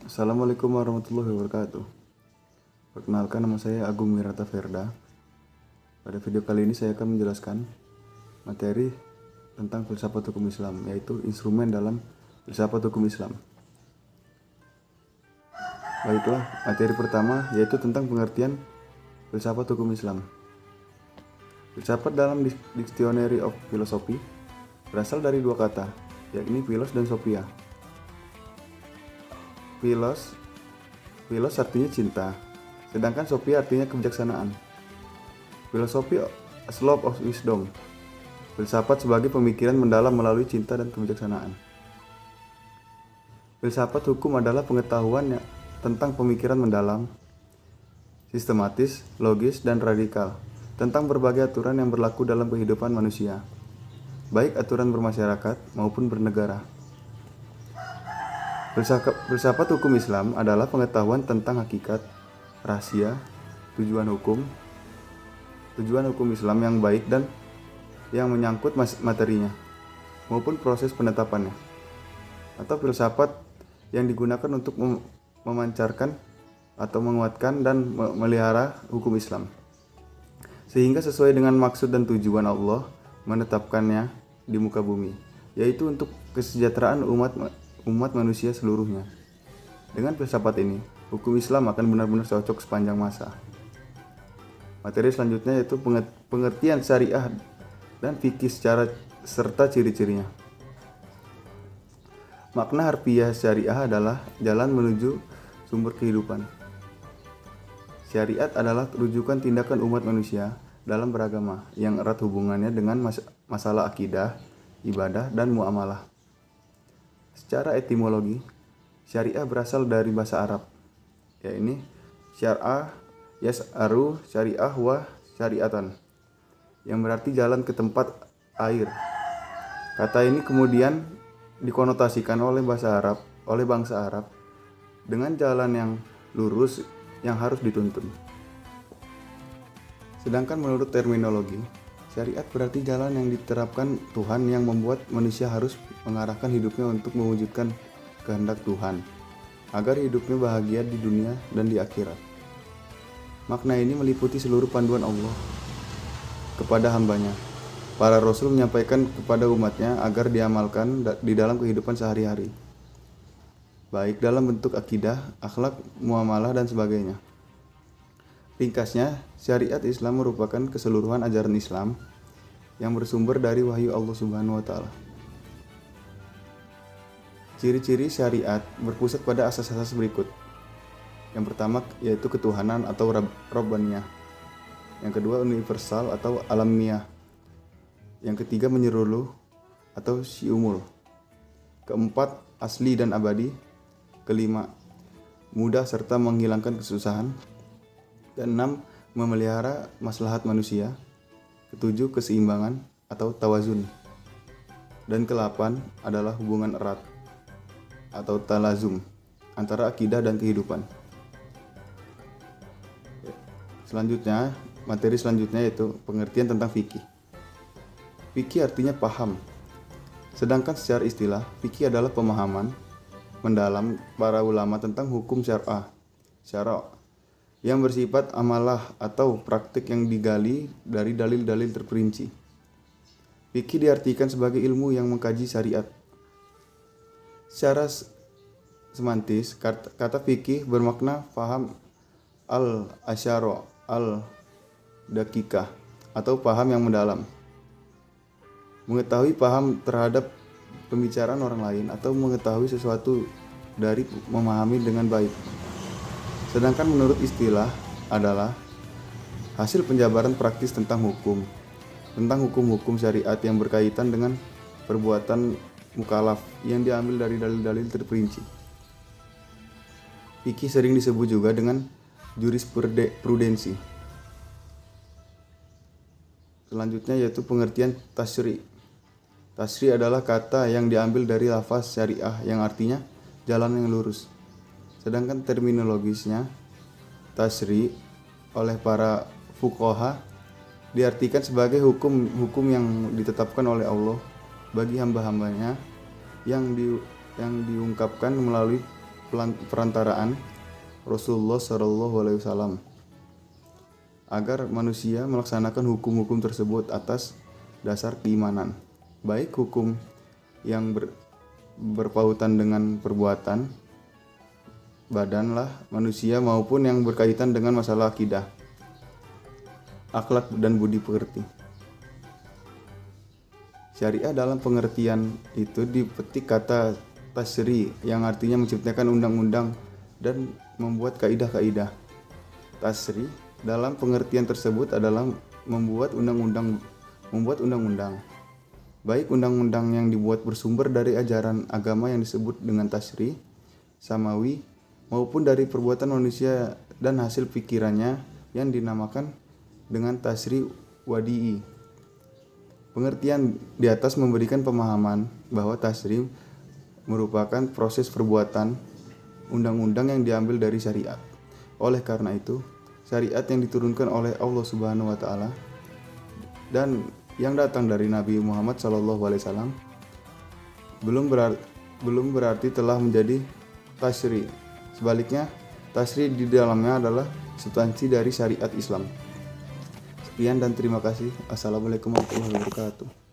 Assalamualaikum warahmatullahi wabarakatuh. Perkenalkan, nama saya Agung Wirata Verda. Pada video kali ini saya akan menjelaskan materi tentang filsafat hukum Islam, yaitu instrumen dalam filsafat hukum Islam. Baiklah, materi pertama yaitu tentang pengertian filsafat hukum Islam. Filsafat dalam Dictionary of Philosophy berasal dari dua kata, yakni philos dan sophia. Philos artinya cinta, sedangkan sophia artinya kebijaksanaan. Philosophy a slope of wisdom. Filsafat sebagai pemikiran mendalam melalui cinta dan kebijaksanaan. Filsafat hukum adalah pengetahuan tentang pemikiran mendalam, sistematis, logis, dan radikal tentang berbagai aturan yang berlaku dalam kehidupan manusia, baik aturan bermasyarakat maupun bernegara. Filsafat hukum Islam adalah pengetahuan tentang hakikat, rahasia, tujuan hukum Islam yang baik dan yang menyangkut materinya, maupun proses penetapannya, atau filsafat yang digunakan untuk memancarkan atau menguatkan dan memelihara hukum Islam, sehingga sesuai dengan maksud dan tujuan Allah menetapkannya di muka bumi, yaitu untuk kesejahteraan umat manusia seluruhnya. Dengan filsafat ini, hukum Islam akan benar-benar cocok sepanjang masa. Materi selanjutnya yaitu pengertian syariah dan fikih serta ciri-cirinya. Makna harfiah syariah adalah jalan menuju sumber kehidupan. Syariat adalah rujukan tindakan umat manusia dalam beragama yang erat hubungannya dengan masalah akidah, ibadah, dan muamalah. Secara etimologi, syariah berasal dari bahasa Arab, yaitu syar'a yas'aru syariah wa syariatan, yang berarti jalan ke tempat air. Kata ini kemudian dikonotasikan oleh bangsa Arab dengan jalan yang lurus yang harus dituntun. Sedangkan menurut terminologi, syariat berarti jalan yang diterapkan Tuhan yang membuat manusia harus mengarahkan hidupnya untuk mewujudkan kehendak Tuhan, agar hidupnya bahagia di dunia dan di akhirat. Makna ini meliputi seluruh panduan Allah kepada hambanya. Para Rasul menyampaikan kepada umatnya agar diamalkan di dalam kehidupan sehari-hari, baik dalam bentuk akidah, akhlak, muamalah, dan sebagainya. Ringkasnya, syariat Islam merupakan keseluruhan ajaran Islam yang bersumber dari wahyu Allah Subhanahu wa Ta'ala. Ciri-ciri syariat berpusat pada asas-asas berikut. Yang pertama yaitu ketuhanan atau Rabbaniyah. Yang kedua universal atau alamiyah. Yang ketiga menyeluruh atau syumul. Keempat asli dan abadi. Kelima mudah serta menghilangkan kesusahan. Keenam, memelihara maslahat manusia. Ketujuh, keseimbangan atau tawazun. Dan ke-8 adalah hubungan erat atau talazum antara akidah dan kehidupan. Materi selanjutnya yaitu pengertian tentang fikih. Fikih artinya paham. Sedangkan secara istilah, fikih adalah pemahaman mendalam para ulama tentang hukum syara' yang bersifat amalah atau praktik yang digali dari dalil-dalil terperinci. Fikih diartikan sebagai ilmu yang mengkaji syariat. Secara semantis, kata fikih bermakna faham al-asyara' al-dakikah atau paham yang mendalam. Mengetahui paham terhadap pembicaraan orang lain atau mengetahui sesuatu dari memahami dengan baik. Sedangkan menurut istilah adalah hasil penjabaran praktis tentang hukum syariat yang berkaitan dengan perbuatan mukallaf yang diambil dari dalil-dalil terperinci. Fikih sering disebut juga dengan jurisprudensi. Selanjutnya yaitu pengertian tasyri'. Tasyri' adalah kata yang diambil dari lafaz syariah yang artinya jalan yang lurus. Sedangkan terminologisnya, tasyri' oleh para fuqaha diartikan sebagai hukum yang ditetapkan oleh Allah bagi hamba-hambanya yang diungkapkan melalui perantaraan Rasulullah SAW agar manusia melaksanakan hukum-hukum tersebut atas dasar keimanan, baik hukum yang berpautan dengan perbuatan badanlah manusia maupun yang berkaitan dengan masalah akidah, akhlak dan budi pekerti. Syariah dalam pengertian itu dipetik kata tasri yang artinya menciptakan undang-undang dan membuat kaidah-kaidah. Tasri dalam pengertian tersebut adalah membuat undang-undang, baik undang-undang yang dibuat bersumber dari ajaran agama yang disebut dengan tasri samawi maupun dari perbuatan manusia dan hasil pikirannya yang dinamakan dengan tasri wadi'i. Pengertian di atas memberikan pemahaman bahwa tasri merupakan proses perbuatan undang-undang yang diambil dari syariat. Oleh karena itu, syariat yang diturunkan oleh Allah Subhanahu wa taala dan yang datang dari Nabi Muhammad SAW belum berarti telah menjadi tasri. Sebaliknya, tasri di dalamnya adalah substansi dari syariat Islam. Sekian dan terima kasih. Assalamualaikum warahmatullahi wabarakatuh.